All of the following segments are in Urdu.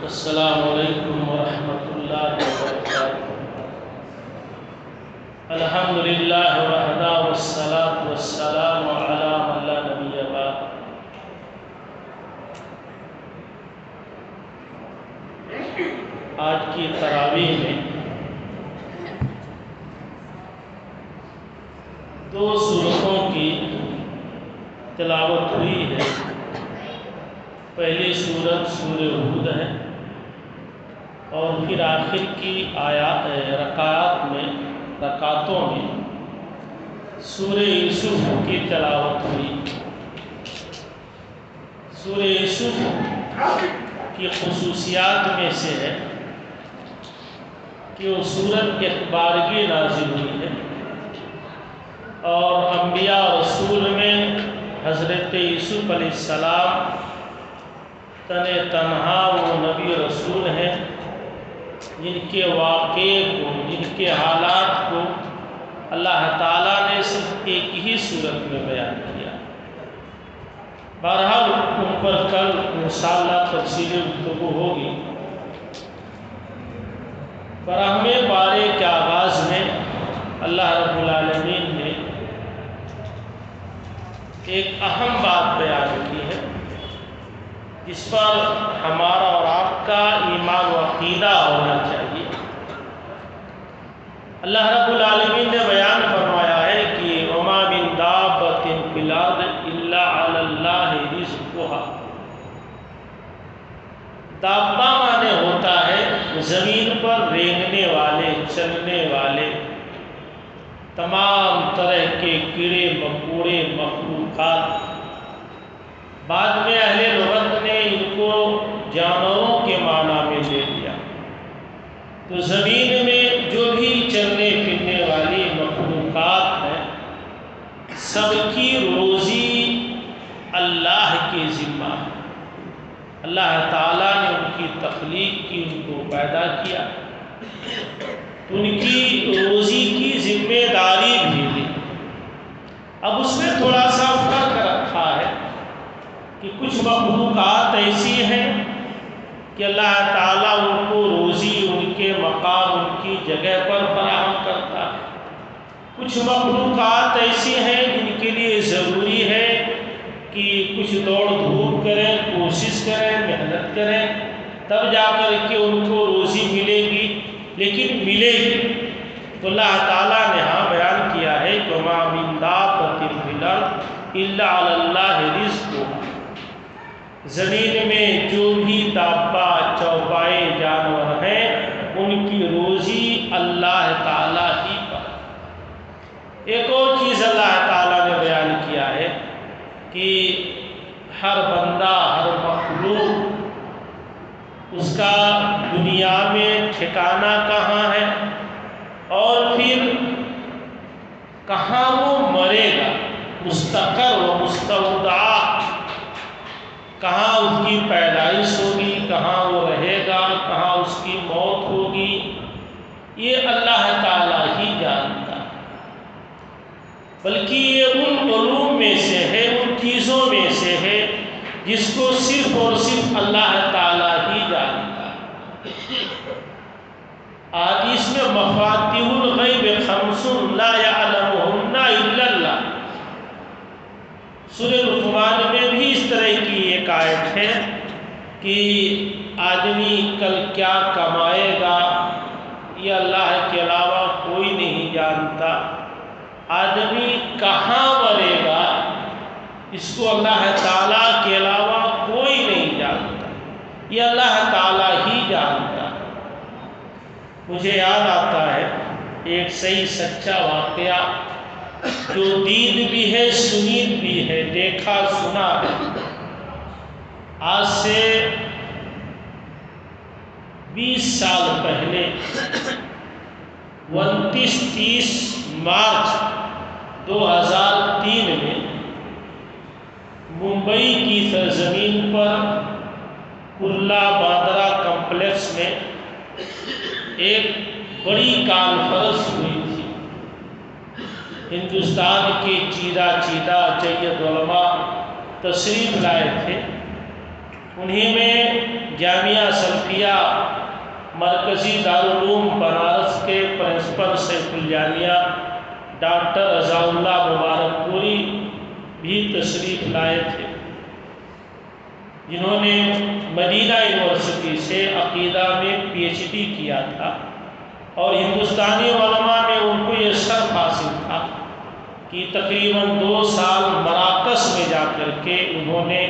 السلام علیکم ورحمۃ اللہ وبرکاتہ۔ الحمدللہ وحدہ والصلاۃ والسلام علی من لا نبی بعد۔ آج کی تراویح میں دو سورتوں کی تلاوت ہوئی ہے۔ پہلی سورت سورہ ہود ہے اور پھر آخر کی رکعتوں میں سورہ یوسف کی تلاوت ہوئی۔ سورہ یوسف کی خصوصیات میں سے ہے کہ وہ سورت اخبارگی نازل ہوئی ہے اور انبیاء و رسول میں حضرت یوسف علیہ السلام تنہا وہ نبی رسول ہیں جن کے واقعے کو، جن کے حالات کو اللہ تعالیٰ نے صرف ایک ہی صورت میں بیان کیا۔ بہرحال ان پر کل انشاءاللہ تفصیلی گفتگو ہوگی۔ براہمے بارے کے آغاز میں اللہ رب العالمین نے ایک اہم بات بیان کی ہے جس پر ہمارا اور آپ کا ایمان و عقیدہ ہونا چاہیے۔ اللہ رب العالمین نے بیان فرمایا ہے کہ وَمَا مِن دَابَّةٍ فِي الْأَرْضِ إِلَّا عَلَى اللَّهِ رِزْقُهَا۔ دابہ معنی ہوتا ہے زمین پر رینگنے والے، چلنے والے تمام طرح کے کیڑے مکوڑے مخلوقات۔ بعد میں اہل لغت نے ان کو جانوروں کے معنی میں لے لیا۔ تو زمین میں جو بھی چلنے پھرنے والی مخلوقات ہیں سب کی روزی اللہ کے ذمہ ہے۔ اللہ تعالیٰ نے ان کی تخلیق کی، ان کو پیدا کیا، ان کی روزی کی ذمہ داری بھی لی۔ اب اس میں تھوڑا سا فرق رکھا ہے کہ کچھ مخلوقات ایسی ہیں کہ اللہ تعالیٰ ان کو روزی ان کے مقام، ان کی جگہ پر فراہم کرتا ہے۔ کچھ مخلوقات ایسی ہیں جن کے لیے ضروری ہے کہ کچھ دوڑ دھوپ کریں، کوشش کریں، محنت کریں، تب جا کر کے ان کو روزی ملے گی، لیکن ملے گی۔ تو اللہ تعالیٰ نے بیان کیا ہے کہ وَمَا مِن دَابَّةٍ فِي الْأَرْضِ إِلَّا عَلَى اللَّهِ رِزْقُهَا۔ زمین میں جو بھی دابہ چوپائے جانور ہیں ان کی روزی اللہ تعالیٰ ہی پر۔ ایک اور چیز اللہ تعالیٰ نے بیان کیا ہے کہ ہر بندہ، ہر مخلوق، اس کا دنیا میں ٹھکانہ کہاں ہے اور پھر کہاں وہ مرے گا، مستقر و مستودع، کہاں اس کی پیدائش ہوگی، کہاں وہ رہے گا، کہاں اس کی موت ہوگی، یہ اللہ تعالیٰ ہی جانتا ہے۔ بلکہ یہ ان علوم میں سے ہے، ان چیزوں میں سے ہے جس کو صرف اور صرف اللہ تعالیٰ ہی جانتا ہے۔ آج اس میں مفاتیح الغیب خمس لا یعلمہن الا اللہ۔ سورہ لقمان میں بھی اس طرح کی ایک آیت ہے کہ آدمی کل کیا کمائے گا یہ اللہ کے علاوہ کوئی نہیں جانتا۔ آدمی کہاں مرے گا اس کو اللہ تعالیٰ کے علاوہ کوئی نہیں جانتا، یہ اللہ تعالیٰ ہی جانتا۔ مجھے یاد آتا ہے ایک صحیح سچا واقعہ جو دین بھی ہے، سنید بھی ہے، دیکھا سنا ہے۔ آج سے 20 سال پہلے 29-30 مارچ 2003 میں ممبئی کی سرزمین پر کرلا باندرا کمپلیکس میں ایک بڑی کانفرنس ہوئی تھی۔ ہندوستان کے چیدہ چیدہ جید علماء تشریف لائے تھے۔ انہی میں جامعہ سلفیہ مرکزی دارالعلوم بنارس کے پرنسپل سیف الجامعہ ڈاکٹر رضا اللہ مبارک پوری بھی تشریف لائے تھے، جنہوں نے مدینہ یونیورسٹی سے عقیدہ میں PhD کیا تھا، اور ہندوستانی علماء میں ان کو یہ شرف حاصل تھا کہ تقریباً 2 سال مراکش میں جا کر کے انہوں نے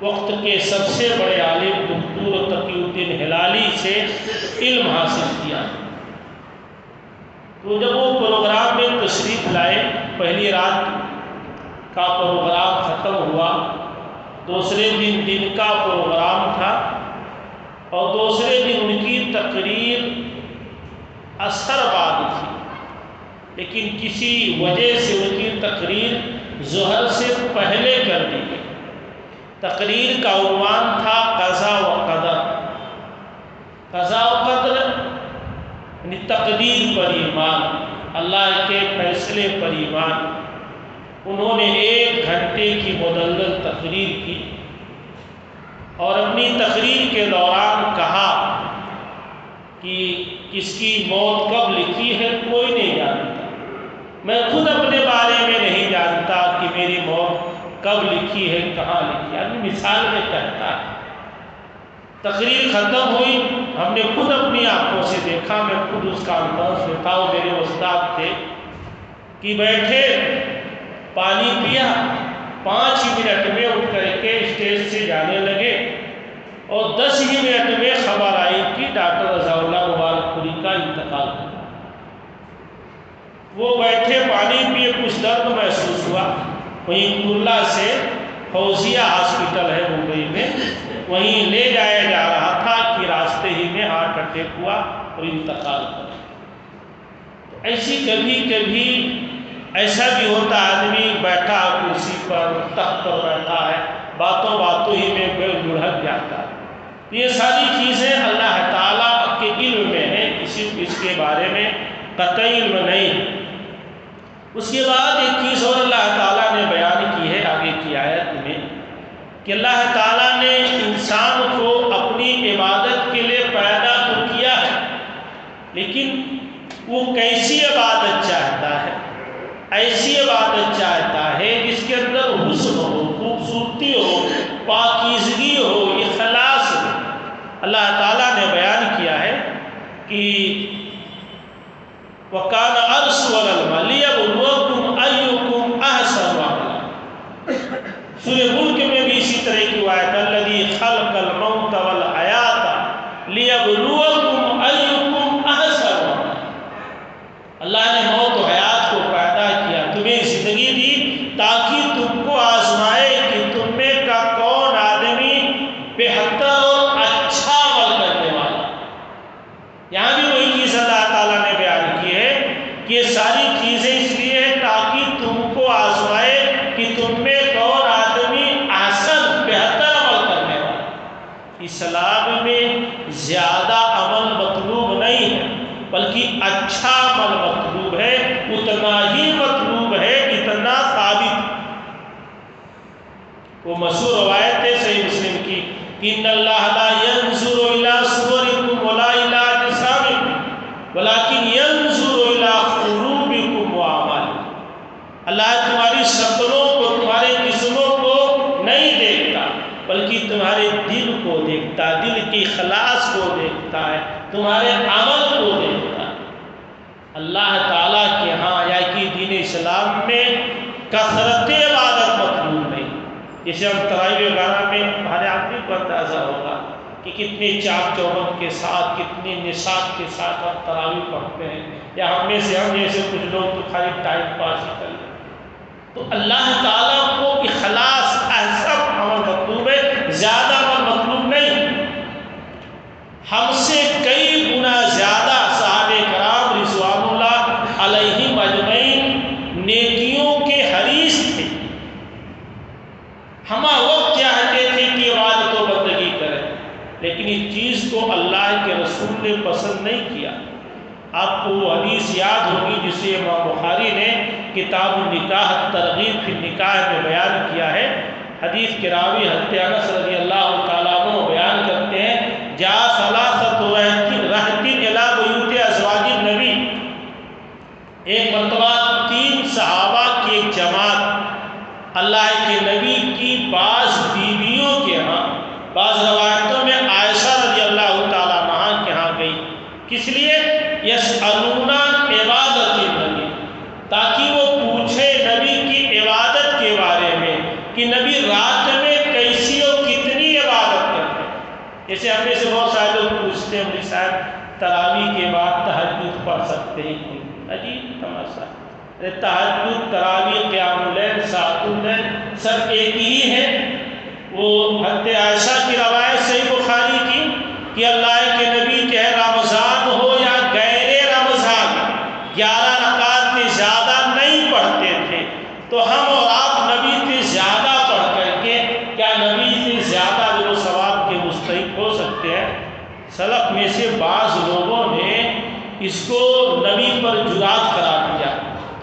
وقت کے سب سے بڑے عالم دکتور تقی الدین ہلالی سے علم حاصل کیا۔ تو جب وہ پروگرام میں تشریف لائے، پہلی رات کا پروگرام ختم ہوا، دوسرے دن کا پروگرام تھا، اور دوسرے دن ان کی تقریر عصر بعد تھی، لیکن کسی وجہ سے ان کی تقریر ظہر سے پہلے کر دی گئی۔ تقریر کا عنوان تھا قضا و قدر۔ قضا و قدر یعنی تقدیر پر ایمان، اللہ کے فیصلے پر ایمان۔ انہوں نے 1 گھنٹے کی مدلل تقریر کی، اور اپنی تقریر کے دوران کہا کہ کس کی موت کب لکھی ہے کوئی نہیں جانتا، میں خود اپنے بارے میں نہیں جانتا کہ میری موت کب لکھی ہے، کہاں لکھی ہے۔ آدمی مثال میں کہتا ہے۔ تقریر ختم ہوئی، ہم نے خود اپنی آنکھوں سے دیکھا، میں خود اس کا انداز دیکھا، وہ میرے استاد تھے کہ بیٹھے، پانی پیا، 5 ہی منٹ میں اٹھ کر کے اسٹیج سے جانے لگے، اور 10 ہی منٹ میں خبر آئی کہ ڈاکٹر رضا اللہ مبارک پوری کا انتقال ہوا۔ وہ بیٹھے، پانی پیے، کچھ درد محسوس ہوا، وہیں کرلا سے فوزیہ ہاسپٹل ہے ممبئی میں، وہیں لے جایا جا رہا تھا کہ راستے ہی میں ہارٹ اٹیک ہوا اور انتقال ہوا۔ تو ایسی کبھی ایسا بھی ہوتا، آدمی بیٹھا کرسی پر، تخت پر بیٹھا ہے، باتوں ہی میں لڑھک جاتا ہے۔ یہ ساری چیزیں اللہ تعالیٰ کے علم میں ہیں، اس کے بارے میں قطعی علم نہیں۔ اس کے بعد ایک چیز اور اللہ تعالیٰ نے بیان کی ہے آگے کی آیت میں، کہ اللہ تعالیٰ نے انسان کو اپنی عبادت کے لیے پیدا تو کیا ہے، لیکن وہ کیسی عبادت چاہتا ہے؟ ایسی عبادت چاہتا ہے جس کے اندر حسن ہو، خوبصورتی ہو، پاکیزگی ہو، اخلاص ہو۔ اللہ تعالیٰ نے بیان کیا ہے کہ وَقَانَ عَرْشُهُ عَلَى الْمَاءِ لِيَبْلُوَكُمْ أَيُّكُمْ أَحْسَنُ عَمَلًا۔ سورہ ملک میں بھی اسی طرح کی آیت، الَّذِي خَلَقَ الْمَوْتَ وَالْحَيَاةَ لِيَبْلُوَكُمْ أَيُّكُمْ أَحْسَنُ عَمَلًا۔ اللہ نے موت و حیات کو پیدا کیا، تمہیں زندگی دی تاکہ تم کو آزمائے کہ تم میں کا کون آدمی بہتر اور اچھا عمل کرنے والا۔ یہاں بھی وہی چیز اللہ تعالیٰ نے بیان کی ہے کہ یہ ساری چیزیں اس لیے تاکہ تم کو آزمائے کہ تم میں کون آدمی احسن بہتر عمل کرنے والا۔ اسلام میں زیادہ عمل مطلوب نہیں ہے، بلکہ اچھا عمل مطلوب ہے، اتنا ہی مطلوب ہے اتنا ثابت۔ وہ مشہور روایت ہے صحیح مسلم کی کہ ان اللہ لا ينظر الى صوركم ولا الى اجسامكم ولكن ينظر الى قلوبكم واعمالكم۔ اللہ تمہاری شکلوں کو، تمہارے جسموں کو نہیں دیکھتا، بلکہ تمہارے دل کو دیکھتا ہے، دل کی اخلاص کو دیکھتا ہے، تمہارے عمل کو دیکھتا ہے۔ اللہ تعالیٰ کے ہاں یا کہ دین اسلام میں کثرت عبادت مطلوب نہیں۔ جیسے ہم تراویح وغیرہ میں ہمارے آدمی کو اندازہ ہوگا کہ کتنی چاک چوبند کے ساتھ، کتنی نصاب کے ساتھ ہم تراویح پڑھتے ہیں، یا ہم میں سے ہم جیسے کچھ لوگ تو خالی ٹائم پاس ہی کر لیں۔ تو اللہ تعالیٰ کو اخلاص، احسن عمل مطلوب ہے، زیادہ عمل مطلوب نہیں۔ ہم سے کئی گنا زیادہ صحابہ کرام رضوان اللہ علیہم اجمعین نیکیوں کے حریص تھے۔ ہم وقت چاہتے تھے کہ عبادت و بندگی کریں، لیکن اس چیز کو اللہ کے رسول نے پسند نہیں کیا۔ آپ کو وہ حدیث یاد ہوگی جسے امام بخاری نے کتاب النکاح ترغیب فی النکاح میں بیان کیا ہے حدیث کے راوی حضرت انس رضی اللہ تعالیٰ عنہ بیان کرتے ہیں جا ثلاثۃ رہط الی بیوت ازواج النبی، ایک مرتبہ 3 صحابہ کی ایک جماعت اللہ کے نبی کی بعض بیویوں کے ہاں، بعض روایتوں میں عائشہ رضی اللہ تعالیٰ عنہ کے ہاں گئی، کس لیے؟ یسألون عبادت النبی، تاکہ وہ پوچھے نبی کی عبادت کے بارے میں کہ نبی رات میں کیسی اور کتنی عبادت کرتے ہیں۔ جیسے ہم میں سے بہت سارے لوگ پوچھتے ہیں مجھے صاحب تراویح کے بعد تہجد پڑھ سکتے ہیں؟ عجیب تماشا، تہجد، تراویح، قیام اللیل، ساعۃ اللیل سب ایک ہی ہے۔ وہ حضرت عائشہ کی روایت صحیح بخاری کی کہ اللہ کے نبی چاہے رمضان ہو یا غیر رمضان 11 رکعت سے زیادہ نہیں پڑھتے تھے، تو ہم اور آپ نبی سے زیادہ پڑھ کر کے کیا نبی سے زیادہ جو ثواب کے مستحق ہو سکتے ہیں؟ سلف میں سے بعض لوگوں نے اس کو نبی پر جرات قرار دیا۔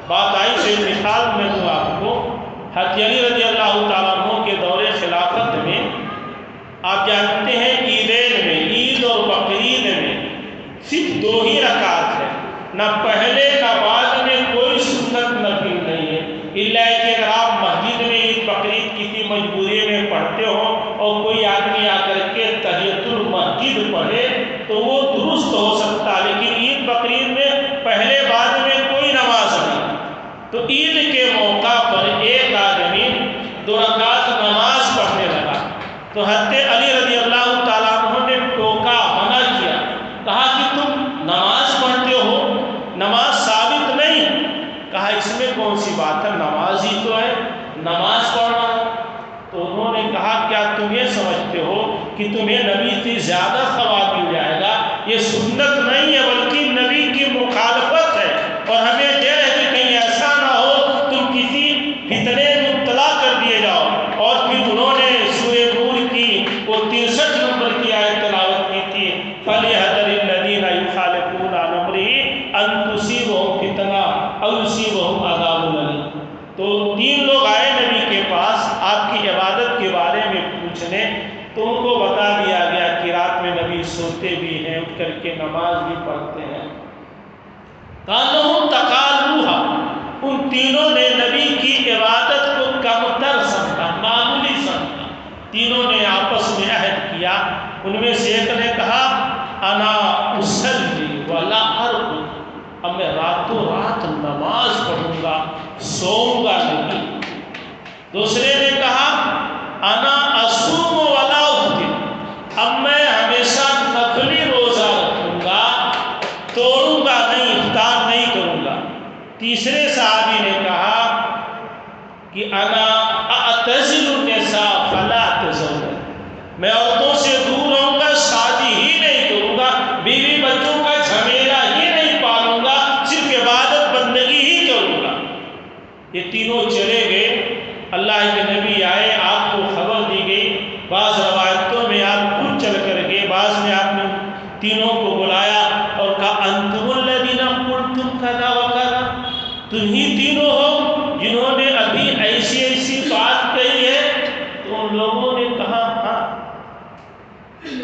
بات آئی سے مثال میں دوں آپ کو، حضرت علی رضی اللہ تعالیٰ عنہ کے دور خلافت میں آپ جانتے ہیں عیدین میں، عید اور بقرعید میں صرف 2 ہی رکعت ہے، نہ پہلے نہ بعد میں کوئی سنت نفل نہیں ہے، الا کہ اگر آپ مسجد میں عید بقرعید کسی مجبوری میں پڑھتے ہو اور کوئی آدمی آ کر کے تحیۃ المسجد پڑھے تو وہ درست ہو سکتا، لیکن عید بقرعید میں پہلے بعد میں کوئی نماز نہیں۔ تو عید کے موقع پر ایک آدمی 2 رکعت نماز پڑھنے لگا، تو حضرت علی رضی اللہ تعالیٰ عنہ نے ٹوکا، منع کیا، کہا کہ تم نماز پڑھتے ہو، نماز ثابت نہیں۔ کہا اس میں کون سی بات ہے، نماز ہی تو ہے، نماز پڑھنا۔ تو انہوں نے کہا کیا تم یہ سمجھتے ہو کہ تمہیں نبی سے زیادہ ثواب مل جائے گا؟ یہ سنت نہیں ہے بلکہ نبی کی مخالفت ہے، اور ہمیں ڈر ہے کہ کہیں ایسا نہ ہو تم کسی فتنے میں مبتلا کر دیے جاؤ۔ اور پھر انہوں نے سورہ نور کی وہ 63 نمبر کی آیت تلاوت کی تھی، فَلْيَحْذَرِ الَّذِينَ يُخَالِفُونَ عَنْ أَمْرِهِ أَن تُصِيبَهُمْ فِتْنَةٌ أَوْ يُصِيبَهُمْ عَذَابٌ أَلِيمٌ۔ تو 3 لوگ آئے نبی کے پاس آپ کی عبادت کے بارے میں پوچھنے، تو ان کو بتا دیا گیا کہ رات میں نبی سوتے بھی ہیں، اٹھ کر کے نماز بھی پڑھتے ہیں۔ قَالُوا تَقَالُوهَا، ان تینوں نے نبی کی عبادت کو کمتر سمجھا، معمولی سمجھا۔ تینوں نے آپس میں عہد کیا، ان میں سے ایک نے کہا انا اصلی ولا ارقد، اب میں راتوں رات نماز پڑھوں گا، سوؤں گا نہیں۔ دوسرے نے کہا انا اصوم ولا افطر، اب میں ہمیشہ نفلی روزہ رکھوں گا، توڑوں گا نہیں، افطار نہیں کروں گا۔ تیسرے صحابی نے کہا کہ انا اعتزل النساء فلا اتزوج، میں عورتوں سے دور رہوں گا، شادی ہی نہیں کروں گا، بیوی بچوں کا جھمیلا ہی نہیں پالوں گا، صرف عبادت بندگی ہی کروں گا۔ یہ تینوں چلے گئے، اللہ کے نبی آئے، آپ کو خبر دی گئی، بعض روایتوں میں آپ خود چل کر گئے، بعض میں آپ نے تینوں کو بلایا اور کہا انتم الذین قلتم کذا وکذا، تم ہی تینوں ہو جنہوں نے ابھی ایسی ایسی بات کہی ہے؟ تو ان لوگوں نے کہا ہاں۔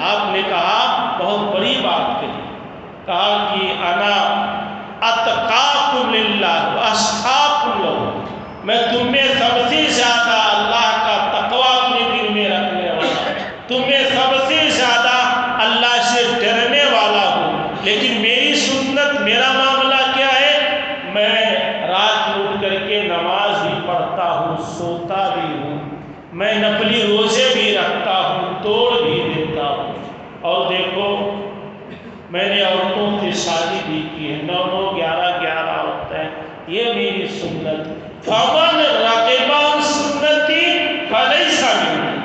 آپ نے کہا بہت بڑی بات کہی، کہا کہ انا اتقاکم للہ واشقاکم لہ، میں تم میں سب سے زیادہ اللہ کا تقوی اپنے دل میں رکھنے والا، تم میں سب سے زیادہ اللہ سے ڈرنے والا ہوں، لیکن میری سنت، میرا معاملہ کیا ہے، میں رات میں اٹھ کر کے نماز بھی پڑھتا ہوں، سوتا بھی ہوں، میں نفلی روزے بھی رکھتا ہوں، توڑ بھی دیتا ہوں، اور دیکھو میں نے عورتوں سے شادی بھی کی ہے، 9 9 11 11 عورتیں، یہ میری سنت۔ فمن رغب عن سنتی فلیس منی،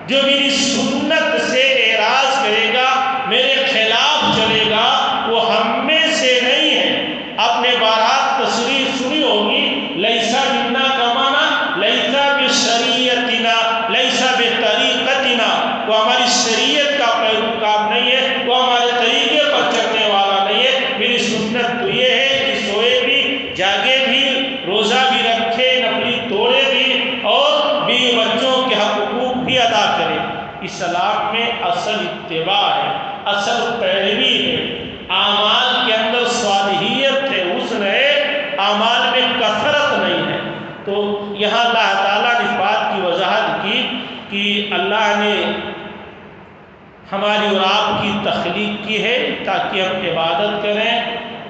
جو میری سنت سے اعراض کرے گا، میرے خلاف چلے گا، وہ ہم میں سے نہیں ہے۔ آپ نے بارہا تصریح سنی ہوگی، لیسا منا کا معنی لیسا بشریعتنا، لیسا بطریقتنا، وہ ہماری شریعت کا پیروکار نہیں ہے، وہ ہمارے طریقے پر چلنے والا نہیں ہے۔ میری سنت تو یہ ہے کہ سوئے بھی، جاگے بھی، روزہ بھی رکھے، نفلی توڑے بھی، اور بیوی بچوں کے حق اسلام میں اصل اتباع ہے، اصل پیروی ہے، اعمال کے اندر صالحیت ہے، حسن ہے، اعمال میں کثرت نہیں ہے۔ تو یہاں اللہ تعالیٰ نے اس بات کی وضاحت کی کہ اللہ نے ہماری اور آپ کی تخلیق کی ہے تاکہ ہم عبادت کریں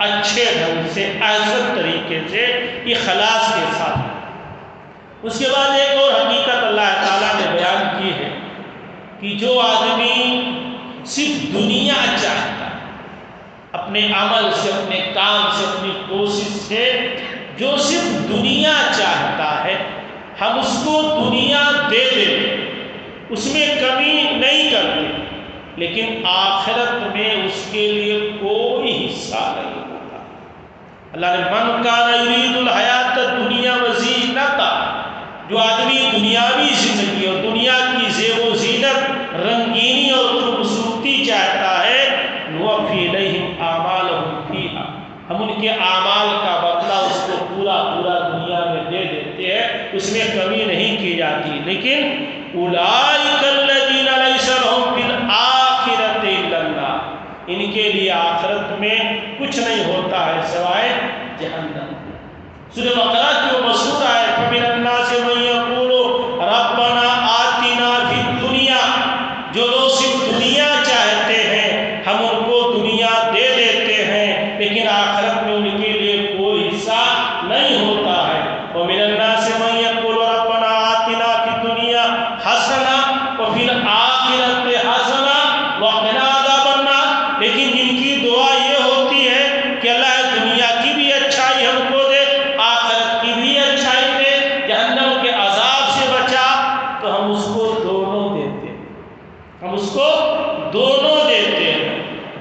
اچھے ڈھنگ سے، احسن طریقے سے، اخلاص کے ساتھ۔ اس کے بعد ایک اور حقیقت اللہ تعالیٰ نے بیان کی ہے کہ جو آدمی صرف دنیا چاہتا ہے، اپنے عمل سے، اپنے کام سے، اپنی کوشش سے جو صرف دنیا چاہتا ہے، ہم اس کو دنیا دے دیتے، اس میں کمی نہیں کرتے، لیکن آخرت میں اس کے لیے کوئی حصہ نہیں ہوتا۔ اللہ نے من کان یرید الحیات الدنیا وزینتہا، جو آدمی دنیاوی زندگی اور دنیا کی زیب و زینت، رنگینی اور خوبصورتی چاہتا ہے، نوفی الیہم اعمالہم فیہا، ہم ان کے اعمال کا بدلہ اس کو پورا دنیا میں دے دیتے ہیں، اس میں کمی نہیں کی جاتی۔ لیکن اولئک الذین لیس لہم فی الآخرۃ الا النار، ان کے لیے آخرت میں کچھ نہیں ہوتا ہے سوائے جہنم۔ سورہ بقرہ کی وہ مشہور ہے، فَمِنَ النَّاسِ مَن یَقُولُ رَبَّنَا آتِنَا فِی الدُّنْیَا، جو لوگ صرف دنیا چاہتے ہیں ہم ان کو دنیا دے دیتے ہیں، لیکن آخرت میں ان کے لیے کوئی حصہ نہیں ہوتا ہے۔ وَمِنَ النَّاسِ مَن یَقُولُ رَبَّنَا آتِنَا فِی الدُّنْیَا حَسَنَةً وَفِی الْآخِرَةِ حَسَنَةً وَقِنَا عَذَابَ النَّارِ، لیکن جن کی دعا یہ ہوتی ہے کہ اللہ دنیا کی بھی اچھائی ہم کو دے، آخرت کی بھی اچھائی دے، جہنم کے عذاب سے بچا، تو ہم اس کو دونوں دیتے ہیں، ہم اس کو دونوں دیتے ہیں۔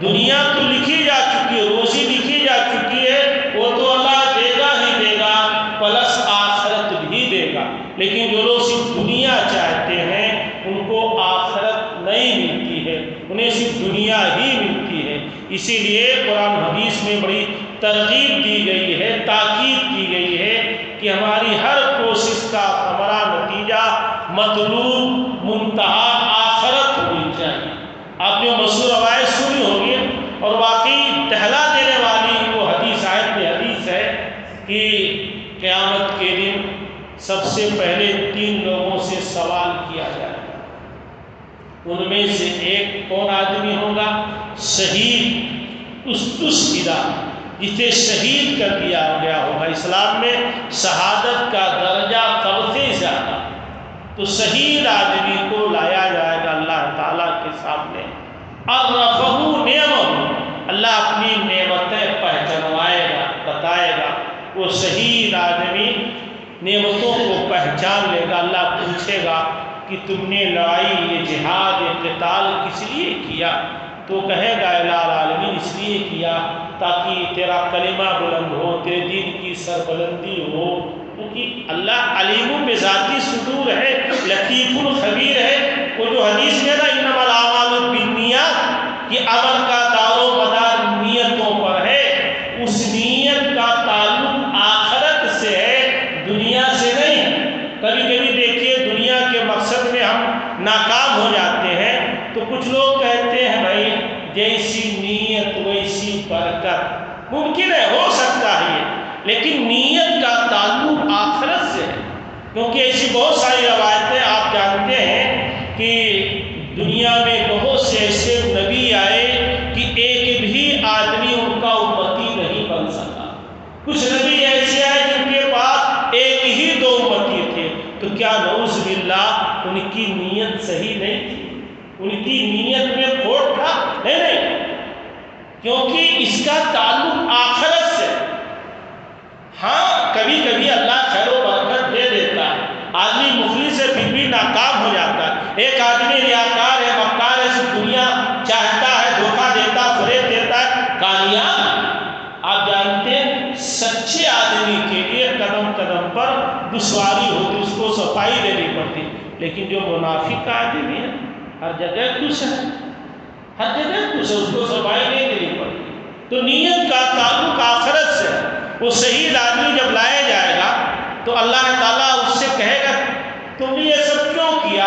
دنیا تو لکھی جا چکی ہے، روزی لکھی جا چکی ہے، وہ تو اللہ دے گا ہی دے گا، پلس آخرت بھی دے گا، لیکن جو لوگ صرف دنیا چاہتے ہیں ان کو آخرت نہیں ملتی ہے، انہیں صرف دنیا ہی ملتی ہے۔ اسی لیے قرآن حدیث میں بڑی ترغیب دی گئی ہے، تاکید کی گئی ہے کہ ہماری ہر کوشش کا ثمرہ، نتیجہ، مطلوب، منتہا آخرت ہونی چاہیے۔ آپ نے مشہور روایت سنی ہوگی اور واقعی دہلا دینے والی وہ حدیث ہے کہ قیامت کے دن سب سے پہلے 3 لوگوں سے سوال کیا جائے گا، ان میں سے ایک کون آدمی ہوگا؟ شہید، استشہدہ، جسے شہید کر دیا گیا ہوگا۔ اسلام میں شہادت کا درجہ سب سے زیادہ، تو شہید آدمی کو لایا جائے گا اللہ تعالیٰ کے سامنے، عرفہ نعمہ، اللہ اپنی نعمتیں پہچانوائے گا، بتائے گا۔ وہ شہید آدمی نعمتوں کو پہچان لے گا، اللہ پوچھے گا کہ تم نے لڑائی، یہ جہاد، یہ قتال کس لیے کیا؟ تو کہے گا الہ العالمین اس لیے کیا تاکہ تیرا کلمہ بلند ہو، تیرے دین کی سربلندی ہو، کیونکہ اللہ علیم بذاتی صدور ہے، لطیف الخبیر ہے۔ وہ جو حدیث میں نا انما الاعمال بالنیات، یہ عمل کا دار و مدار نیتوں پر ہے، اس نیت کا تعلق آخرت سے ہے، دنیا سے نہیں۔ کبھی کبھی دیکھیے دنیا کے مقصد میں ہم ناکام ہو جاتے ہیں تو کچھ لوگ کہتے ہیں بھائی جیسی نیت ویسی برکت، ممکن ہے، ہو سکتا ہے، لیکن نیت کا تعلق آخرت سے ہے، کیونکہ ایسی بہت ساری روایتیں آپ جانتے ہیں کہ دنیا میں بہت سے ایسے نبی آئے کہ ایک بھی آدمی ان کا امتی نہیں بن سکا۔ کچھ نبی ایسے آئے جن کے پاس ایک ہی 2 امتی تھے، تو کیا نعوذ باللہ ان کی نیت صحیح نہیں تھی؟ ان کی نیت میں کھوٹ تھا؟ نہیں، کیونکہ اس کا تعلق آخرت سے۔ ہاں کبھی کبھی اللہ خیر و برکت دے دیتا ہے، آدمی مخلص ہے پھر بھی ناکام ہو جاتا ہے۔ ایک آدمی ریاکار ہے، مکار ہے، صرف دنیا چاہتا ہے، دھوکہ دیتا، فریب دیتا ہے، کامیاب۔ آپ جانتے ہیں سچے آدمی کے لیے قدم قدم پر دشواری ہوتی، اس کو صفائی دینی پڑتی، لیکن جو منافق آدمی ہے ہر جگہ خوش ہے، ہر جگہ خوش ہے، اس کو صفائی نہیں دینی پڑتی۔ تو نیت کا تعلق آخرت سے ہے۔ وہ شہید آدمی جب لایا جائے گا تو اللہ تعالیٰ اس سے کہے گا تم نے یہ سب کیوں کیا؟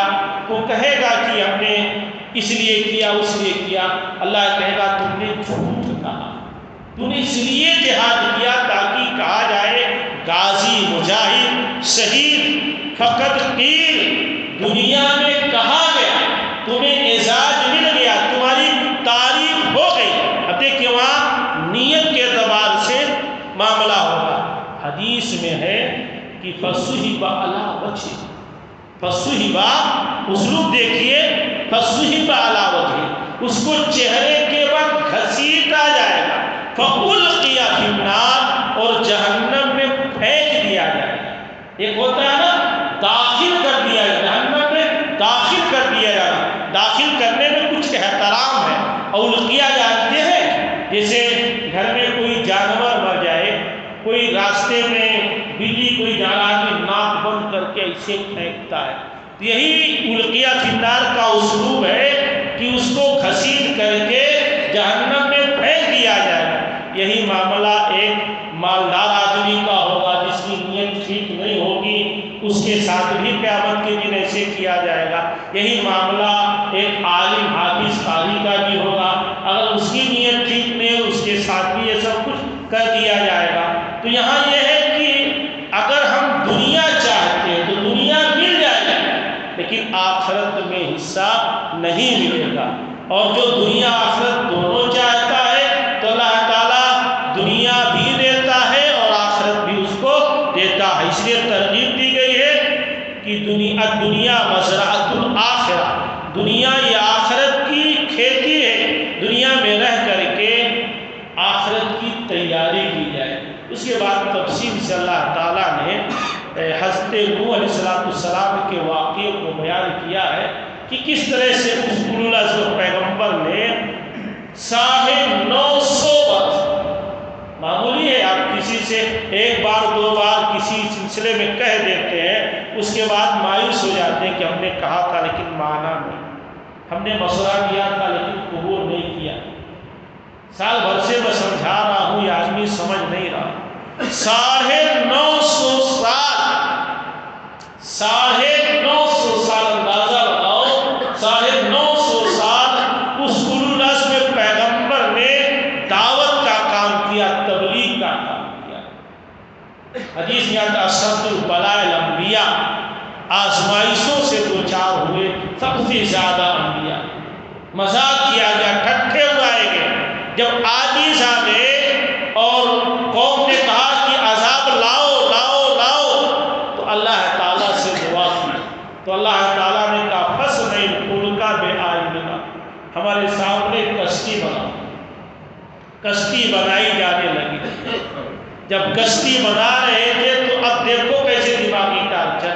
وہ کہے گا کہ ہم نے اس لیے کیا، اس لیے کیا۔ اللہ کہے گا تم نے جھوٹ کہا، تم نے اس لیے جہاد کیا تاکہ کہا جائے غازی، مجاہد، شہید، فقط قیل، دنیا میں کہا گیا، تمہیں اعزاز مل گیا، تمہاری تعریف ہو گئی۔ اب دیکھیں وہاں نیت کے اعتبار سے معاملہ ہوگا۔ حدیث میں ہے کہ فَصُحِبَ عَلَىٰ وَجْهِهِ، فَصُحِبَ اسلوب دیکھیے، فَصُحِبَ عَلَىٰ وَجْهِهِ، اس کو چہرے کے وقت گھسیٹا جائے گا، فَأُلْقِيَ فِي النَّارِ، اور جہنم میں پھینک دیا جائے گا۔ ایک ہوتا ہے نا داخل کر دیا جائے، جہنم میں داخل کر دیا جائے، داخل کرنے میں کچھ احترام ہے۔ اُلقیہ جانتے ہیں جیسے گھر میں کوئی جانور مر جائے، کوئی راستے میں بلی کوئی جانا آدمی ناک بند کر کے ایسے پھینکتا ہے، تو یہی اُلقیہ فی النار کا اسلوب ہے کہ اس کو گھسیٹ کر کے جہنم میں پھینک دیا جائے گا۔ یہی معاملہ ایک مالدار آدمی کا ہوگا جس کی نیت ٹھیک نہیں ہوگی، اس کے ساتھ بھی قیامت کے دن ایسے کیا جائے گا۔ یہی معاملہ ایک عالم حافظ قاری کا بھی ہوگا، اگر اس کی نیت ٹھیک نہیں ہو اس کے ساتھ بھی یہ سب کچھ کر دیا جائے گا۔ تو یہاں یہ ہے کہ اگر ہم دنیا چاہتے ہیں تو دنیا مل جائے گا، لیکن آخرت میں حصہ نہیں ملے گا۔ اور جو دنیا آخرت دونوں چاہتا ہے تو اللہ تعالیٰ دنیا بھی دیتا ہے اور آخرت بھی اس کو دیتا ہے۔ اس لیے ترغیب دی گئی ہے کہ دنیا مزرعۃ الآخرہ، دنیا یہ آخرت کی کھیتی ہے، دنیا میں رہ کر کے آخرت کی تیاری کی جائے۔ اس کے بعد تفصیل سے اللہ تعالیٰ نے حضرت نوح علیہ السلام کے واقعے کو بیان کیا ہے کہ کس طرح سے اس اولو العزم پیغمبر نے 950 برس، معمولی ہے آپ کسی سے ایک بار دو بار کسی سلسلے میں کہہ دیتے ہیں، اس کے بعد مایوس ہو جاتے ہیں کہ ہم نے کہا تھا لیکن مانا نہیں، ہم نے مشورہ کیا تھا لیکن قبول نہیں کیا۔ سال بھر سے میں سمجھا رہا ہوں، یہ آدمی سمجھ نہیں رہا۔ 950 سال اندازہ لگاؤ، 950 سال اس اولو العزم پیغمبر نے دعوت کا کام کیا، تبلیغ کا کام کیا۔ حدیث میں آتا اشد البلاء الانبیاء، آزمائشوں سے دوچار ہوئے سب سے زیادہ انبیاء۔ مذاق کیا گیا، ٹھٹھے اڑائے گئے۔ جب عاجز آ گئے اور قوم نے کہا کہ عذاب لاؤ لاؤ لاؤ، تو اللہ تعالیٰ سے دعا کی، تو اللہ تعالیٰ نے کہا فَاصْنَعِ الْفُلْكَ بِأَعْيُنِنَا، ہمارے سامنے کشتی بناؤ۔ کشتی بنائی جانے لگی۔ جب کشتی بنا رہے تھے تو اب دیکھو کیسے دماغی ٹارچر،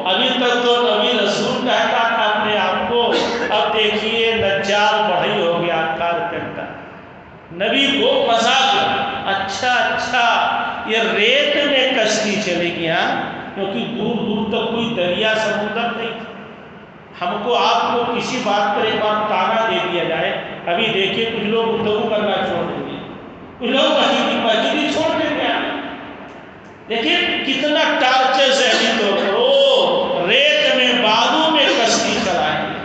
ابھی تک تو نبی رسول کہتا تھا اپنے آپ کو، اب دیکھیے نجار بڑھئی ہو گیا، کارپینٹر۔ نبی کو مذاق، اچھا یہ ریت میں کشتی چلے گی، کیونکہ دور دور تک کوئی دریا سمندر نہیں تھا۔ ہم کو آپ کو کسی بات پر ایک بار تانا دے دیا جائے، ابھی دیکھیے کچھ لوگ گفتگو کرنا چھوڑ دیں گے، کچھ لوگ مسجد ہی چھوڑ دیں گے۔ دیکھیے کتنا ٹارچر ذہنی طور پر، ریت میں بالوں میں کشتی چلائیں گے،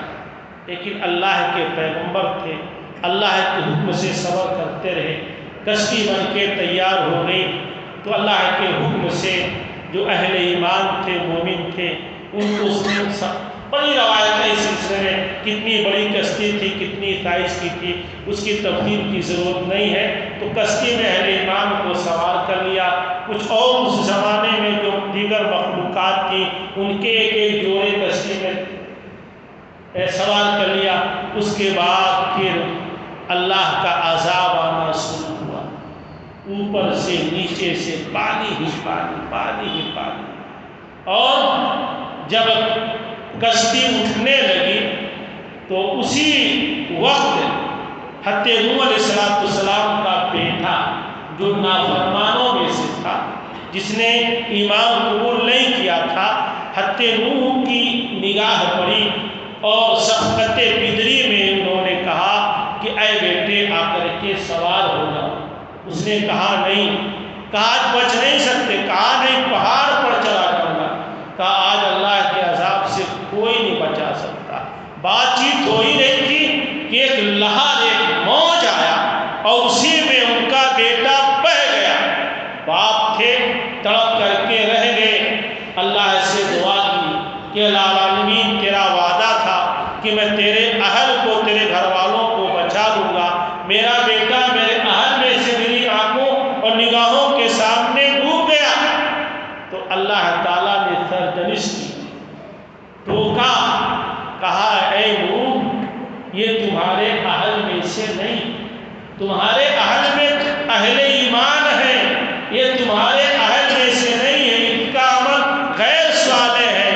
لیکن اللہ کے پیغمبر تھے، اللہ کے حکم سے صبر کرتے رہے، کشتی بن کے تیار ہو گئی۔ تو اللہ کے حکم سے جو اہل ایمان تھے، مومن تھے، ان کو اس نے بڑی روایت ہے اس سلسلے میں، کتنی بڑی کشتی تھی، کتنی سائز کی تھی، اس کی تفصیل کی ضرورت نہیں ہے۔ تو کشتی میں اہل ایمان کو سوار کر لیا، کچھ اور اس زمانے میں جو دیگر مخلوقات تھی ان کے ایک ایک جوڑے کشتی میں سوار کر لیا۔ اس کے بعد پھر اللہ کا عذاب آنا شروع ہوا، اوپر سے نیچے سے پانی ہی پانی، پانی ہی پانی۔ اور جب کشتی اٹھنے لگی تو اسی وقت حضرت نوح علیہ السلام کا بیٹا جو نافرمانوں میں سے تھا، جس نے ایمان قبول نہیں کیا تھا، حضرت نوح کی نگاہ پڑی اور شفقت پدری میں انہوں نے کہا کہ اے بیٹے آ کر کے سوار ہو جاؤ۔ اس نے کہا نہیں، کہا آج بچ نہیں سکتے، کہا نہیں پہاڑ پر چلا جاؤں گا، کہا آج نہیں بچا سکتا۔ بات چیت ہو ہی رہی تھی کہ ایک لہر، ایک موج آیا اور اسی میں ان کا بیٹا بہہ گیا۔ باپ تھے، تڑپ کر کے رہ گئے۔ اللہ سے دعا کی کہ العالمین تیرا وعدہ تھا کہ میں تیرے اہل کو، تیرے گھر والوں کو بچا لوں گا، میرا بیٹا میرے اہل میں سے میری آنکھوں اور نگاہوں کے سامنے ڈوب گیا۔ تو اللہ تعالیٰ نے سرزنش کی، ٹوکا، کہا اے نوح یہ تمہارے اہل میں سے نہیں، تمہارے اہل میں اہل ایمان ہے، یہ تمہارے اہل میں سے نہیں ہے، ان کا عمل غیر صالح ہے،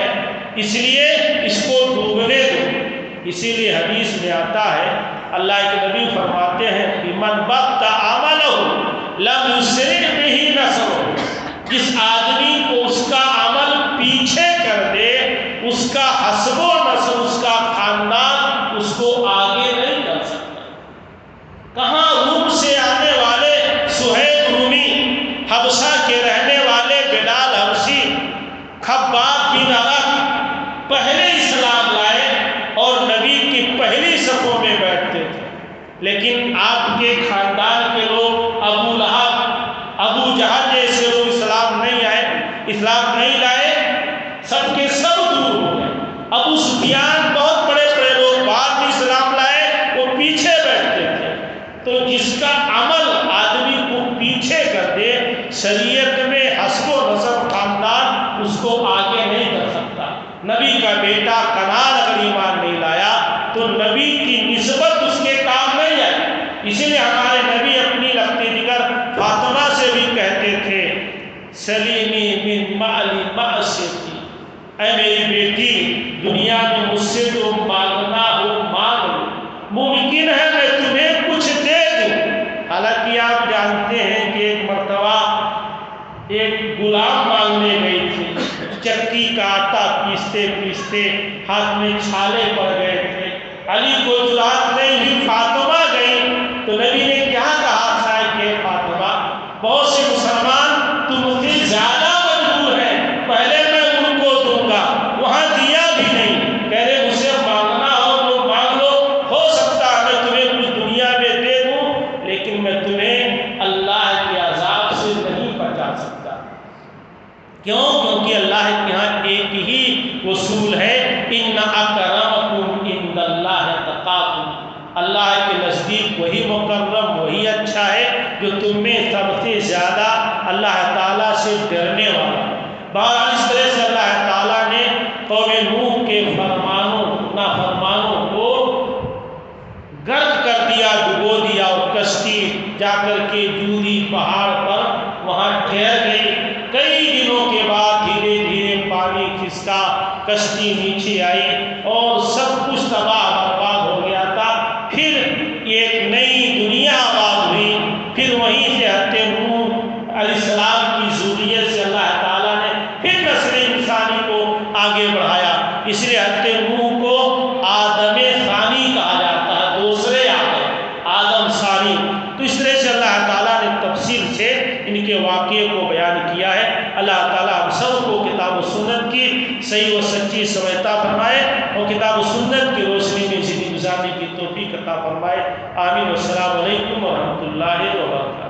اس لیے اس کو ڈوبنے دو۔ اسی لیے حدیث میں آتا ہے، اللہ کے نبی فرماتے ہیں کہ من بطأ عملہ لم یسرع بہ نسبہ، جس آدمی کو اس کا عمل پیچھے کر دے، اس کا حسب و نسب، اس کا خاندان اس کو آگے نہیں کر سکتا۔ کہاں روم سے آنے والے سہیب رومی، حبشہ کے رہنے والے بلال حبشی، خباب بن ارت پہلے اسلام لائے اور نبی کی پہلی صفوں میں بیٹھتے تھے، لیکن آپ کے خاندان کے لوگ ابو لہب، ابو جہل جیسے لوگ اسلام نہیں لائے، سب کے سب دور ہو گئے۔ ابو سفیان بہت بڑے بڑے لوگ بعد میں اسلام لائے، وہ پیچھے بیٹھتے تھے۔ تو جس کا عمل آدمی کو پیچھے کر دے، شریعت میں حسب و نسب خاندان اس کو آگے نہیں کر سکتا۔ نبی کا بیٹا کنعان اگر ایمان نہیں لایا تو نبی کی نسبت اس کے کام نہیں آئی۔ اسی لیے ہمارے نبی اپنی لختی جگر فاطمہ سے بھی کہتے تھے سلیمی من مالی معصیتی، اے میری بیٹی دنیا میں مجھ سے جو مانگنا ہو مانگ لو، ممکن ہے میں تمہیں کچھ دے دوں۔ حالانکہ آپ جانتے ہیں کہ ایک مرتبہ ایک غلام مانگنے گئی تھی، چکی کا آٹا پیستے پیستے ہاتھ میں چھالے پڑ گئے تھے، علی کو جرات نہیں ہوئی، فاطمہ گئی تو نبی نے کیا کہا تھا کہ فاطمہ بہت سے مسلمان تم سے زیادہ مجبور ہیں، پہلے میں ان کو دوں گا، وہاں دیا بھی نہیں، کہہ رہے مجھ سے مانگنا ہو تو مانگ لو، ہو سکتا ہے میں تمہیں کچھ دنیا میں دے دوں لیکن میں تمہیں اللہ کے عذاب سے نہیں بچا سکتا۔ کیوں؟ کیونکہ اللہ کے ہاں ایک ہی اصول ہے، ان اکرمکم عند اللہ اتقاکم، اللہ کے نزدیک وہی مکرم، وہی اچھا ہے جو تم میں سب سے زیادہ اللہ تعالیٰ سے ڈرنے والا۔ بہرحال اس طرح سے اللہ تعالیٰ نے قوم نوح کے نافرمانوں کو غرق کر دیا، ڈبو دیا، اور کشتی جا کر کے جودی پہاڑ پر وہاں ٹھہر گئی۔ کئی دنوں کے بعد دھیرے دھیرے پانی کھسکا، کشتی نیچے آئی اور سب کچھ تباہ برباد ہو گیا تھا۔ پھر ایک نئی دنیا آباد ہوئی، پھر وہیں سے حضرت نوح علیہ السلام کی ذریت سے اللہ تعالیٰ نے پھر نسل انسانی کو آگے بڑھایا۔ اس لیے حضرت نوح کو آدم ثانی کہا جاتا ہے، دوسرے آدم ثانی۔ تو اس طرح سے اللہ تعالیٰ نے تفصیل سے ان کے واقعے کو بیان کیا ہے۔ اللہ تعالیٰ ہم سب کو کتاب و سنت کی صحیح و سچی سمجھتا فرمائے اور کتاب و سنت کی روشنی میں زندگی گزارنے کی توفیق عطا فرمائے۔ آمین۔ والسلام علیکم ورحمۃ اللہ وبرکاتہ۔